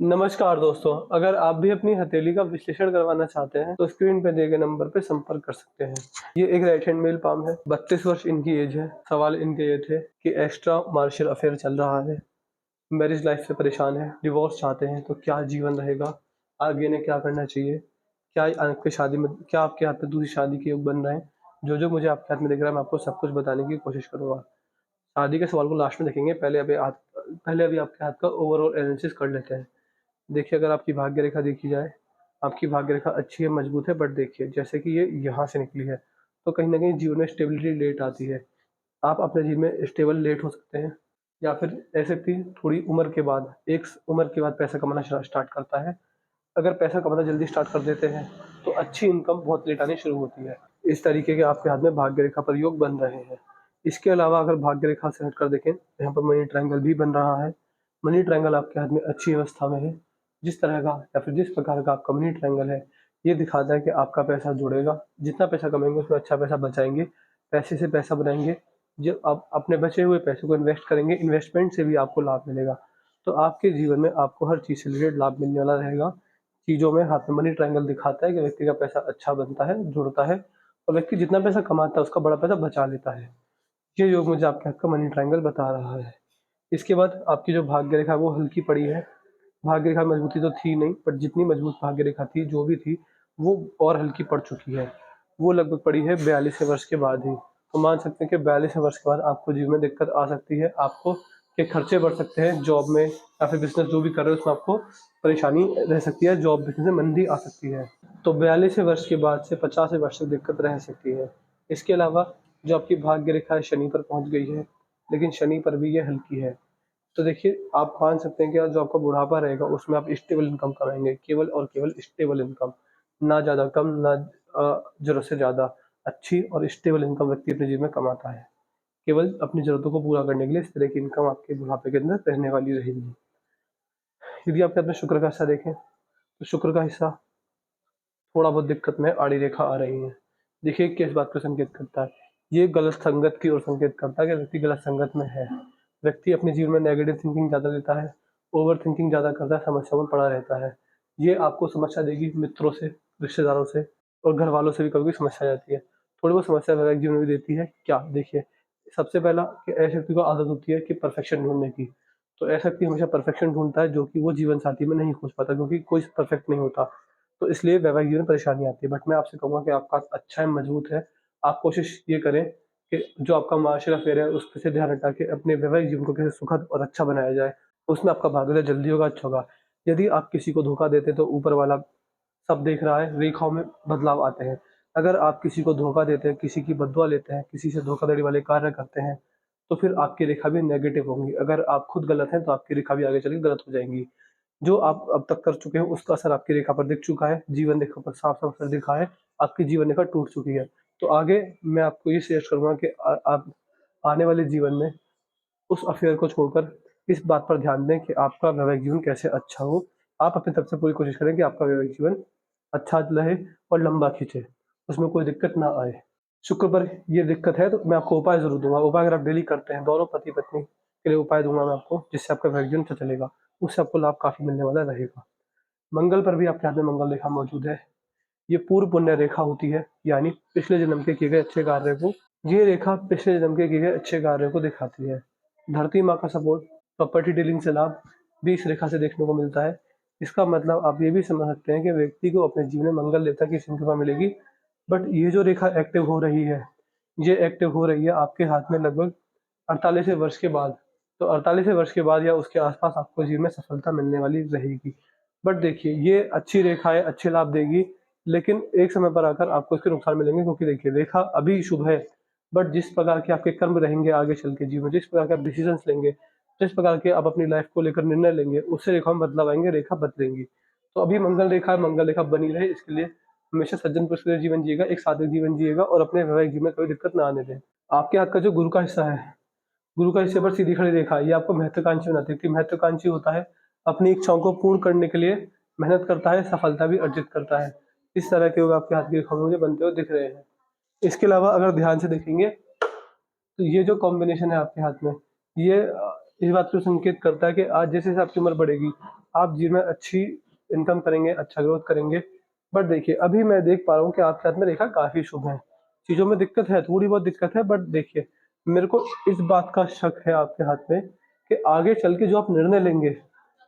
नमस्कार दोस्तों, अगर आप भी अपनी हथेली का विश्लेषण करवाना चाहते हैं तो स्क्रीन पे दिए गए नंबर पे संपर्क कर सकते हैं। ये एक राइट हैंड मेल पाम है। 32 वर्ष इनकी एज है। सवाल इनके ये थे कि एक्स्ट्रा मार्शियल अफेयर चल रहा है, मैरिज लाइफ से परेशान है, डिवोर्स चाहते हैं तो क्या जीवन रहेगा, आगे इन्हें क्या करना चाहिए, क्या आपकी शादी में क्या आपके हाथ में दूसरी शादी के योग बन रहे हैं। जो मुझे आपके हाथ में दिख रहा है मैं आपको सब कुछ बताने की कोशिश करूंगा। शादी के सवाल को लास्ट में देखेंगे, पहले अभी आपके हाथ का ओवरऑल एनालिसिस कर लेते हैं। देखिए, अगर आपकी भाग्य रेखा देखी जाए, आपकी भाग्य रेखा अच्छी है, मजबूत है, बट देखिए जैसे कि ये यहाँ से निकली है, तो कहीं न कहीं जीवन में स्टेबिलिटी लेट आती है। आप अपने जीवन में स्टेबल लेट हो सकते हैं, या फिर ऐसे भी थोड़ी उम्र के बाद, एक उम्र के बाद पैसा कमाना स्टार्ट करता है। अगर पैसा कमाना जल्दी स्टार्ट कर देते हैं, तो अच्छी इनकम बहुत लेट आनी शुरू होती है। इस तरीके के आपके हाथ में भाग्य रेखा पर योग बन रहे हैं। इसके अलावा अगर भाग्य रेखा से हटकर देखें, यहाँ पर मनी ट्रायंगल भी बन रहा है। मनी ट्रायंगल आपके हाथ में अच्छी अवस्था में है। जिस तरह का या फिर जिस प्रकार का आपका मनी ट्रायंगल है, ये दिखाता है कि आपका पैसा जुड़ेगा। जितना पैसा कमाएंगे उसमें अच्छा पैसा बचाएंगे, पैसे से पैसा बनाएंगे। जो आप अपने बचे हुए पैसों को इन्वेस्ट करेंगे, इन्वेस्टमेंट से भी आपको लाभ मिलेगा। तो आपके जीवन में आपको हर चीज़ से रिलेटेड लाभ मिलने वाला रहेगा। चीज़ों में हाथ में मनी ट्रायंगल दिखाता है कि व्यक्ति का पैसा अच्छा बनता है, जुड़ता है, और व्यक्ति जितना पैसा कमाता है उसका बड़ा पैसा बचा लेता है। ये योग मुझे आपके हाथ का मनी ट्रायंगल बता रहा है। इसके बाद आपकी जो भाग्य रेखा है वो हल्की पड़ी है। भाग्य रेखा में मजबूती तो थी नहीं, बट जितनी मजबूत भाग्य रेखा थी, जो भी थी, वो और हल्की पड़ चुकी है। वो लगभग पड़ी है 42वें वर्ष के बाद ही। तो मान सकते हैं कि 42वें वर्ष के बाद आपको जीवन में दिक्कत आ सकती है, आपको के खर्चे बढ़ सकते हैं, जॉब में या फिर बिज़नेस जो भी कर रहे हो उसमें आपको परेशानी रह सकती है, जॉब बिज़नेस में मंदी आ सकती है। तो 42वें वर्ष के बाद से 50वें वर्ष तक दिक्कत रह सकती है। इसके अलावा जो आपकी भाग्य रेखा है शनि पर पहुँच गई है, लेकिन शनि पर भी ये हल्की है। तो देखिए, आप मान सकते हैं कि जो आपका बुढ़ापा रहेगा उसमें आप स्टेबल इनकम कमाएँगे, केवल और केवल स्टेबल इनकम। ना ज़्यादा कम, ना ज़रूरत से ज़्यादा। अच्छी और स्टेबल इनकम व्यक्ति अपने जीवन में कमाता है। केवल अपनी ज़रूरतों को पूरा करने के लिए इस तरह की इनकम आपके बुढ़ापे के अंदर रहने वाली रहेगी। यदि आपके अपने शुक्र का हिस्सा देखें, तो शुक्र का हिस्सा थोड़ा बहुत दिक्कत में आड़ी रेखा आ रही है। देखिए, किस बात को संकेत करता है? ये गलत संगत की ओर संकेत करता है कि व्यक्ति गलत संगत में है। व्यक्ति अपने जीवन में नेगेटिव थिंकिंग ज़्यादा लेता है, ओवर थिंकिंग ज़्यादा करता है, समस्याओं में पड़ा रहता है। ये आपको समस्या देगी मित्रों से, रिश्तेदारों से, और घर वालों से भी कभी-कभी समस्या आ जाती है। थोड़ी बहुत समस्या वैवाहिक जीवन में भी देती है। क्या? देखिए, सबसे पहला कि ऐसे व्यक्ति को आदत होती है कि परफेक्शन ढूँढने की। तो ऐसा व्यक्ति हमेशा परफेक्शन ढूँढता है, जो कि वो जीवन साथी में नहीं खोज पाता, क्योंकि कोई परफेक्ट नहीं होता। तो इसलिए वैवाहिक जीवन में परेशानी आती है। बट मैं आपसे कहूँगा कि आपका अच्छा है, मजबूत है। आप कोशिश ये करें कि जो आपका मार्शल अफेयर है उस पे से ध्यान हटा के अपने वैवाहिक जीवन को कैसे सुखद और अच्छा बनाया जाए, उसमें आपका भाग्योदय जल्दी होगा, अच्छा होगा। यदि आप किसी को धोखा देते हैं तो ऊपर वाला सब देख रहा है, रेखाओं में बदलाव आते हैं। अगर आप किसी को धोखा देते हैं, किसी की बददुआ लेते हैं, किसी से धोखाधड़ी वाले कार्य करते हैं, तो फिर आपकी रेखा भी नेगेटिव होंगी। अगर आप खुद गलत हैं तो आपकी रेखा भी आगे चल के गलत हो जाएँगी। जो आप अब तक कर चुके हैं उसका असर आपकी रेखा पर दिख चुका है, जीवन रेखा पर साफ-साफ असर दिखा है, आपकी जीवन रेखा टूट चुकी है। तो आगे मैं आपको ये सजेस्ट करूँगा कि आप आने वाले जीवन में उस अफ़ेयर को छोड़कर इस बात पर ध्यान दें कि आपका वैवाहिक जीवन कैसे अच्छा हो। आप अपनी तरफ से पूरी कोशिश करें कि आपका वैवाहिक जीवन अच्छा रहे और लंबा खींचे, उसमें कोई दिक्कत ना आए। शुक्र पर ये दिक्कत है तो मैं आपको उपाय ज़रूर दूँगा। उपाय अगर आप डेली करते हैं, दोनों पति-पत्नी के लिए उपाय दूँगा मैं आपको, जिससे आपका वैवाहिक जीवन अच्छा चलेगा। उससे आपको लाभ काफ़ी मिलने वाला रहेगा। मंगल पर भी आपके हाथ में मंगल रेखा मौजूद है। ये पूर्व पुण्य रेखा होती है, यानी पिछले जन्म के किए गए अच्छे कार्य को, ये रेखा पिछले जन्म के किए गए अच्छे कार्यों को दिखाती है। धरती माँ का सपोर्ट, प्रॉपर्टी डीलिंग से लाभ भी इस रेखा से देखने को मिलता है। इसका मतलब आप ये भी समझ सकते हैं कि व्यक्ति को अपने जीवन में मंगल देवता की कृपा मिलेगी। बट ये जो रेखा एक्टिव हो रही है, ये एक्टिव हो रही है आपके हाथ में लगभग 48वें वर्ष के बाद। तो 48वें वर्ष के बाद या उसके आस-पास आपको जीवन में सफलता मिलने वाली रहेगी। बट देखिए, ये अच्छी रेखा है, अच्छे लाभ देगी, लेकिन एक समय पर आकर आपको इसके नुकसान मिलेंगे, क्योंकि देखिए रेखा अभी शुभ है, बट जिस प्रकार के आपके कर्म रहेंगे आगे चल के जीवन में, जिस प्रकार के आप डिसीजंस लेंगे, जिस प्रकार के आप अपनी लाइफ को लेकर निर्णय लेंगे, उससे रेखाओं में बदलाव आएँगे, रेखा बदलेंगी। तो अभी मंगल रेखा बनी रहे, इसके लिए हमेशा सज्जन पुरुष के जीवन जिएगा, एक सात्विक जीवन जिएगा और अपने वैवाहिक जीवन में कोई दिक्कत ना आने दें। आपके हाथ का जो गुरु का हिस्सा है, गुरु का हिस्से पर सीधी खड़ी रेखा, ये आपको महत्वाकांक्षी बनाती है। क्योंकि महत्वाकांक्षी होता है, अपनी इच्छाओं को पूर्ण करने के लिए मेहनत करता है, सफलता भी अर्जित करता है। इस तरह के योग आपके हाथ की रेखाओं में मुझे बनते हुए दिख रहे हैं। इसके अलावा अगर ध्यान से देखेंगे, तो ये जो कॉम्बिनेशन है आपके हाथ में, ये इस बात को संकेत करता है कि आज जैसे-जैसे आपकी उम्र बढ़ेगी, आप जीवन में अच्छी इनकम करेंगे, अच्छा ग्रोथ करेंगे। बट देखिए अभी मैं देख पा रहा हूँ कि आपके हाथ में रेखा काफ़ी शुभ है। चीज़ों में दिक्कत है, थोड़ी बहुत दिक्कत है, बट देखिए मेरे को इस बात का शक है आपके हाथ में कि आगे चल के जो आप निर्णय लेंगे,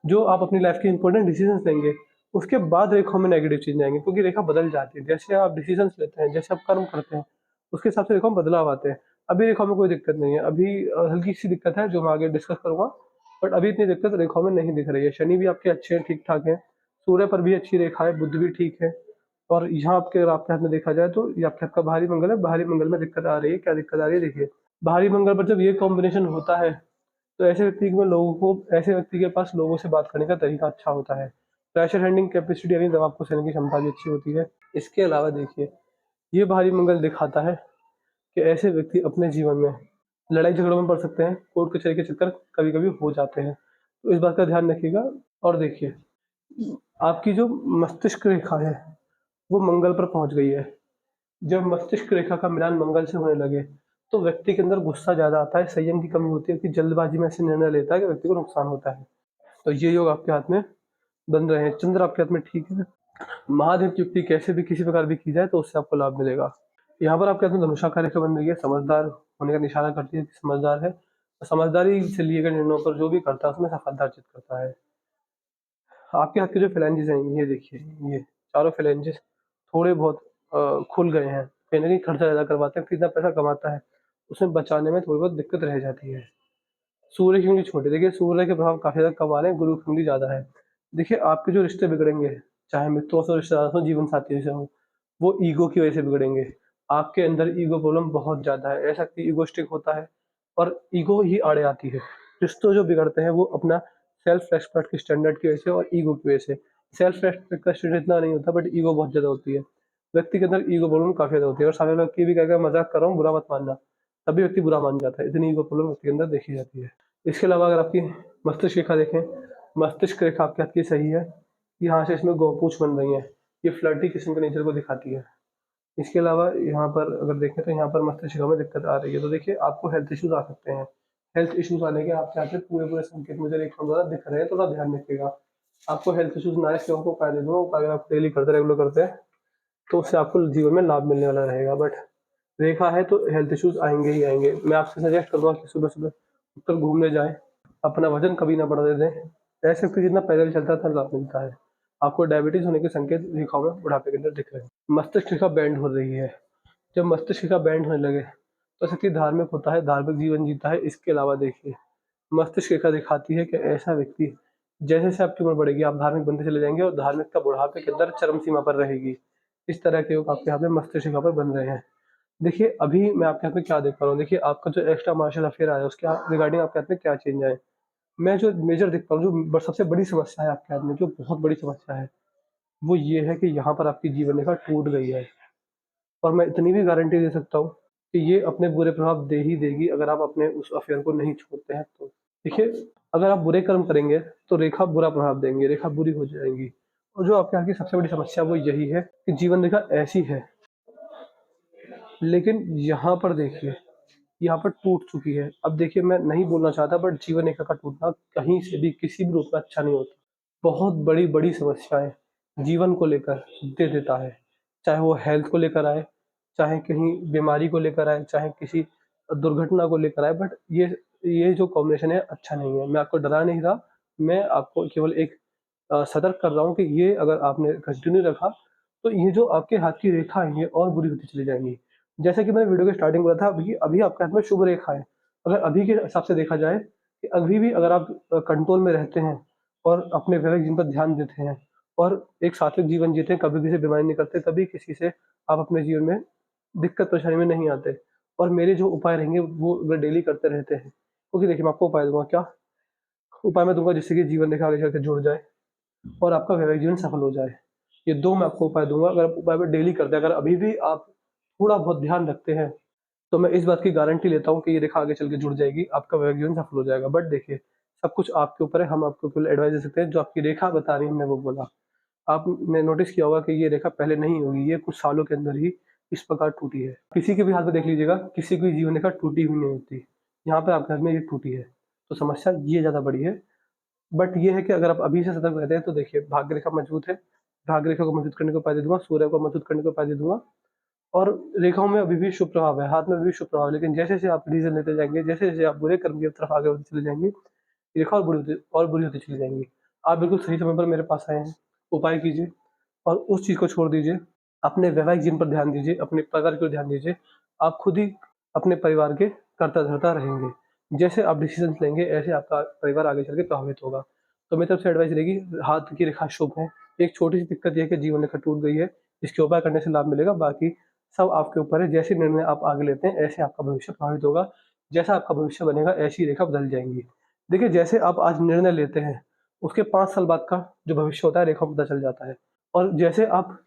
जो आप अपनी लाइफ के इंपॉर्टेंट डिसीजंस लेंगे, उसके बाद रेखाओं में नेगेटिव चीज़ें आएँगी, क्योंकि रेखा बदल जाती है। जैसे आप डिसीजंस लेते हैं, जैसे आप कर्म करते हैं, उसके हिसाब से रेखाओं में बदलाव आते हैं। अभी रेखाओं में कोई दिक्कत नहीं है, अभी हल्की-सी दिक्कत है जो मैं आगे डिस्कस करूँगा, बट अभी इतनी दिक्कत रेखाओं में नहीं दिख रही है। शनि भी आपके अच्छे हैं, ठीक-ठाक हैं, सूर्य पर भी अच्छी रेखा है, बुध भी ठीक है, और यहाँ आपके अगर आपके हाथ में देखा जाए तो ये आपके हाथ का भारी मंगल है, भारी मंगल में दिक्कत आ रही है। क्या दिक्कत आ रही है देखिए, भारी मंगल पर जब ये कॉम्बिनेशन होता है तो ऐसे व्यक्ति के पास लोगों से बात करने का तरीका अच्छा होता है। प्रेशर हैंडलिंग कैपेसिटी यानी दबाव को सहने की क्षमता भी अच्छी होती है। इसके अलावा देखिए, ये भारी मंगल दिखाता है कि ऐसे व्यक्ति अपने जीवन में लड़ाई झगड़ों में पड़ सकते हैं, कोर्ट कचहरी के चक्कर कभी-कभी हो जाते हैं। तो इस बात का ध्यान रखिएगा। और देखिए, आपकी जो मस्तिष्क रेखा है, वो मंगल पर पहुँच गई है। जब मस्तिष्क रेखा का मिलान मंगल से होने लगे, तो व्यक्ति के अंदर गुस्सा ज़्यादा आता है, संयम की कमी होती है कि जल्दबाजी में ऐसे निर्णय लेता है कि व्यक्ति को नुकसान होता है। तो ये योग आपके हाथ में बन रहे हैं, चंद्र आपके हाथ में ठीक है। महादेव की युक्ति कैसे भी किसी प्रकार भी की जाए तो उससे आपको लाभ मिलेगा। यहाँ पर आपके हाथ में धनुषा का रेखा बन रही है, समझदार होने का निशाना करती है कि समझदार है। समझदारी से लिए गए निर्णयों पर जो भी करता है उसमें सफलता अर्जित करता है। आपके हाथ के जो फ्लैंजेस हैं, ये देखिए, ये चारों फ्लैंजेस थोड़े बहुत खुल गए हैं। कहीं न कहीं खर्चा ज़्यादा करवाते हैं, कितना पैसा कमाता है, उसमें बचाने में थोड़ी बहुत दिक्कत रह जाती है। सूर्य की उंगली छोटी, देखिए सूर्य के प्रभाव काफ़ी ज़्यादा कम आ रहे हैं, गुरु की उंगली ज़्यादा है। देखिए आपके जो रिश्ते बिगड़ेंगे, चाहे मित्रों से, रिश्तेदारों से, जीवन साथियों से हों, वो ईगो की वजह से बिगड़ेंगे। आपके अंदर ईगो प्रॉब्लम बहुत ज़्यादा है, ऐसा कि ईगोइस्टिक होता है और ईगो ही आड़े आती है। रिश्ते जो बिगड़ते हैं वो अपना सेल्फ रिस्पेक्ट के स्टैंडर्ड की वजह से और ईगो की वजह से। सेल्फ रिस्पेक्ट का स्टैंडर्ड इतना नहीं होता, बट ईगो बहुत ज़्यादा होती है। व्यक्ति के अंदर ईगो प्रॉब्लम काफ़ी ज़्यादा होती है, और सामने वाला व्यक्ति भी कहेगा मज़ाक कर रहा हूँ, बुरा मत मानना, तभी व्यक्ति बुरा मान जाता है। इतनी ईगो प्रॉब्लम व्यक्ति के अंदर देखी जाती है। इसके अलावा अगर आपकी मस्तिष्क रेखा देखें, मस्तिष्क रेखा आपके हाथ की सही है, यहाँ से इसमें गौपूछ बन रही है, ये फ्लर्टी किस्म के नेचर को दिखाती है। इसके अलावा यहाँ पर अगर देखें तो यहाँ पर मस्तिष्क में दिक्कत आ रही है, तो देखिए आपको हेल्थ इश्यूज आ सकते हैं। हेल्थ इश्यूज आने के आपके हाथ में पूरे संकेत मुझे रेखाओं द्वारा दिख रहे हैं, थोड़ा ध्यान रखिएगा। आपको हेल्थ इश्यूज ना आए, इसके आपको उपाय दे दूंगा, उपाय अगर आप डेली करते रेगुलर करते हैं तो उससे आपको जीवन में लाभ मिलने वाला रहेगा। बट रेखा है तो हेल्थ इश्यूज आएंगे ही आएंगे। मैं आपसे सजेस्ट करूंगा कि सुबह सुबह उठकर घूमने जाएं, अपना वजन कभी ना बढ़ने दें। ऐसे व्यक्ति जितना पैदल चलता है उतना लाभ मिलता है। आपको डायबिटीज होने के संकेत रेखाओं में बुढ़ापे के अंदर दिख रहे हैं। मस्तिष्क रेखा बैंड हो रही है, जब मस्तिष्क रेखा बैंड होने लगे तो व्यक्ति धार्मिक होता है, धार्मिक जीवन जीता है। इसके अलावा देखिए, मस्तिष्क रेखा दिखाती है कि ऐसा व्यक्ति, जैसे जैसे आपकी उम्र बढ़ेगी आप धार्मिक बनते चले जाएंगे और धार्मिकता बुढ़ापे के अंदर चरम सीमा पर रहेगी। इस तरह के योग आपके यहाँ पे मस्तिष्क रेखा पर बन रहे हैं। देखिए अभी मैं आपके हाथ में क्या देख पा रहा हूँ, देखिए आपका जो एक्स्ट्रा मार्शल अफेयर आया है उसके रिगार्डिंग आपके हाथ में क्या चेंज आए। मैं जो मेजर देख पा रहा हूँ, जो सबसे बड़ी समस्या है आपके हाथ में, जो बहुत बड़ी समस्या है, वो ये है कि यहाँ पर आपकी जीवन रेखा टूट गई है। और मैं इतनी भी गारंटी दे सकता हूँ कि ये अपने बुरे प्रभाव दे ही देगी अगर आप अपने उस अफेयर को नहीं छोड़ते हैं तो। देखिए, अगर आप बुरे कर्म करेंगे तो रेखा बुरा प्रभाव देंगे, रेखा बुरी हो जाएगी। और जो आपके यहाँ की सबसे बड़ी समस्या वो यही है कि जीवन रेखा ऐसी है, लेकिन यहाँ पर देखिए, यहाँ पर टूट चुकी है। अब देखिए मैं नहीं बोलना चाहता, बट जीवन रेखा का टूटना कहीं से भी किसी भी रूप में अच्छा नहीं होता। बहुत बड़ी-बड़ी समस्याएँ जीवन को लेकर दे देता है। चाहे वो हेल्थ को लेकर आए, चाहे कहीं बीमारी को लेकर आए, चाहे किसी दुर्घटना को लेकर आए, बट ये जो कॉम्बिनेशन है अच्छा नहीं है। मैं आपको डरा नहीं रहा, मैं आपको केवल एक सतर्क कर रहा हूँ कि ये अगर आपने कंटिन्यू रखा, तो ये जो आपके हाथ की रेखा है ये और बुरी होती चली जाएँगी। जैसा कि मैंने वीडियो के स्टार्टिंग में बोला था, अभी अभी आपके हाथ में शुभ रेखा है। अगर अभी के हिसाब से देखा जाए कि अभी भी अगर आप कंट्रोल में रहते हैं और अपने वैवाहिक जीवन पर ध्यान देते हैं और एक सात्विक जीवन जीते हैं, कभी किसी से बीमारी नहीं करते, तभी किसी से आप अपने जीवन में दिक्कत परेशानी में नहीं आते। और मेरे जो उपाय रहेंगे वो अगर डेली करते रहते हैं, क्योंकि देखिए मैं आपको उपाय दूँगा, क्या उपाय मैं दूँगा जिससे कि जीवन रेखा आगे चल के जुड़ जाए और आपका वैवाहिक जीवन सफल हो जाए। ये 2 मैं आपको उपाय दूँगा, अगर आप उपाय में डेली करते हैं, अगर अभी भी आप थोड़ा बहुत ध्यान रखते हैं, तो मैं इस बात की गारंटी लेता हूँ कि ये रेखा आगे चल के जुड़ जाएगी, आपका वैवाहिक जीवन सफल हो जाएगा। बट देखिए, सब कुछ आपके ऊपर है, हम आपको केवल एडवाइस दे सकते हैं, जो आपकी रेखा बता रही है हमने वो बोला। आपने नोटिस किया होगा कि ये रेखा पहले नहीं होगी, ये कुछ सालों के अंदर ही इस प्रकार टूटी है। किसी के भी हाथ में देख लीजिएगा, किसी की जीवन रेखा टूटी हुई नहीं होती। यहाँ पे आपके हाथ में ये टूटी है, तो समस्या ये ज़्यादा बड़ी है। बट ये है कि अगर आप अभी से सतर्क रहते हैं तो देखिए भाग्य रेखा मजबूत है, भाग्य रेखा को मजबूत करने को उपाय दे दूंगा, सूर्य को मजबूत करने को उपाय दे दूंगा। और रेखाओं में अभी भी शुभ प्रभाव है, हाथ में अभी भी शुभ प्रभाव है, लेकिन जैसे जैसे आप डिसीजन लेते जाएंगे, जैसे जैसे आप बुरे कर्म की तरफ आगे बढ़ते चले जाएंगे, रेखा और बुरी होती चली जाएंगी। आप बिल्कुल सही समय पर मेरे पास आए हैं, उपाय कीजिए और उस चीज़ को छोड़ दीजिए। अपने वैवाहिक जीवन पर ध्यान दीजिए, अपने परिवार की ओर ध्यान दीजिए। आप खुद ही अपने परिवार के कर्ता-धर्ता रहेंगे। जैसे आप डिसीजंस लेंगे, ऐसे आपका परिवार आगे चल के प्रभावित होगा। तो मेरी तरफ से एडवाइस रहेगी, हाथ की रेखा शुभ है। एक छोटी-सी दिक्कत ये है कि जीवन रेखा टूट गई है, इसके उपाय करने से लाभ मिलेगा, बाकी सब आपके ऊपर है। जैसे निर्णय आप आगे लेते हैं, ऐसे आपका भविष्य प्रभावित होगा। जैसा आपका भविष्य बनेगा, ऐसी रेखा बदल जाएँगी। देखिए, जैसे आप आज निर्णय लेते हैं, उसके 5 साल बाद का जो भविष्य होता है, रेखा में पता चल जाता है। और जैसे आप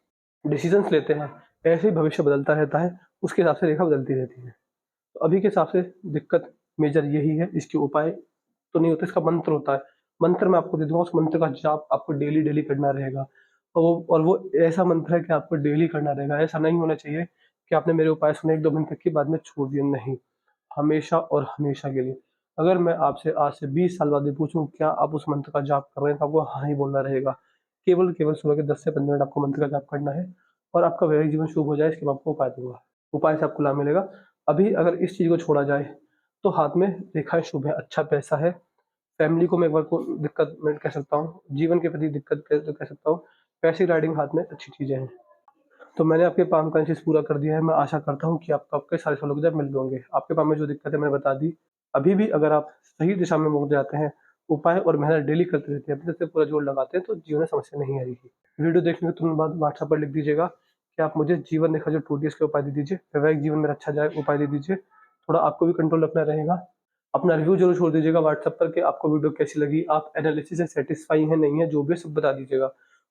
डिसीजंस लेते हैं, ऐसे ही भविष्य बदलता रहता है, उसके हिसाब से रेखा बदलती रहती है। तो अभी के हिसाब से दिक्कत मेजर यही है, इसके उपाय तो नहीं होते, इसका मंत्र होता है। मंत्र मैं आपको दे दूँगा, उस मंत्र का जाप आपको डेली करना रहेगा। और वो ऐसा मंत्र है कि आपको डेली करना रहेगा। ऐसा नहीं होना चाहिए कि आपने मेरे उपाय सुने 1-2 महीने तक के बाद में छोड़ दिए, नहीं। हमेशा और हमेशा के लिए। अगर मैं आपसे आज से 20 साल बाद भी पूछूँ, क्या आप उस मंत्र का जाप कर रहे हैं? तो आपको हाँ ही बोलना रहेगा। केवल सुबह के 10 से 15 मिनट आपको मंत्र का जाप करना है और आपका वैवाहिक जीवन शुभ हो जाए, इसके मैं आपको उपाय दूँगा। उपाय से आपको लाभ मिलेगा। अभी अगर इस चीज़ को छोड़ा जाए, तो हाथ में रेखाएँ शुभ हैं, अच्छा पैसा है, फैमिली को मैं एक बार को दिक्कत मैं कह सकता हूँ, जीवन के प्रति दिक्कत कह सकता हूँ, पैसे रिगार्डिंग हाथ में अच्छी चीज़ें हैं। तो मैंने आपके पाम का चीज़ पूरा कर दिया है, मैं आशा करता हूँ कि आपको आपके सारे सवालों के जवाब मिल गए होंगे। आपके पाम में जो दिक्कत है मैंने बता दी। अभी भी अगर आप सही दिशा में मुड़ जाते हैं, उपाय और मेहनत डेली करते रहते हैं, अपनी तरफ से पूरा जोर लगाते हैं, तो जीवन में समस्या नहीं आएगी। वीडियो देखने के तुरंत बाद व्हाट्सएप पर लिख दीजिएगा कि आप मुझे जीवन रेखा जो टूटी है इसके उपाय दे दीजिए, वैवाहिक जीवन मेरा अच्छा जाए उपाय दे दीजिए। थोड़ा आपको भी कंट्रोल रखना रहेगा। अपना रिव्यू ज़रूर छोड़ दीजिएगा व्हाट्सएप पर कि आपको वीडियो कैसी लगी, आप एनालिसिस से सैटिस्फाई हैं, नहीं है, जो भी है सब बता दीजिएगा।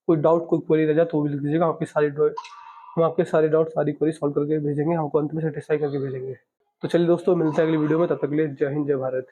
कोई डाउट, कोई क्वेरी रह जाए तो वो भी लिख दीजिएगा, हम आपके सारे डाउट, सारी क्वेरी सॉल्व करके भेजेंगे, हमको अंत में सैटिस्फाई करके भेजेंगे। तो चलिए दोस्तों, मिलते हैं अगली वीडियो में, तब तक के लिए जय हिंद, जय भारत।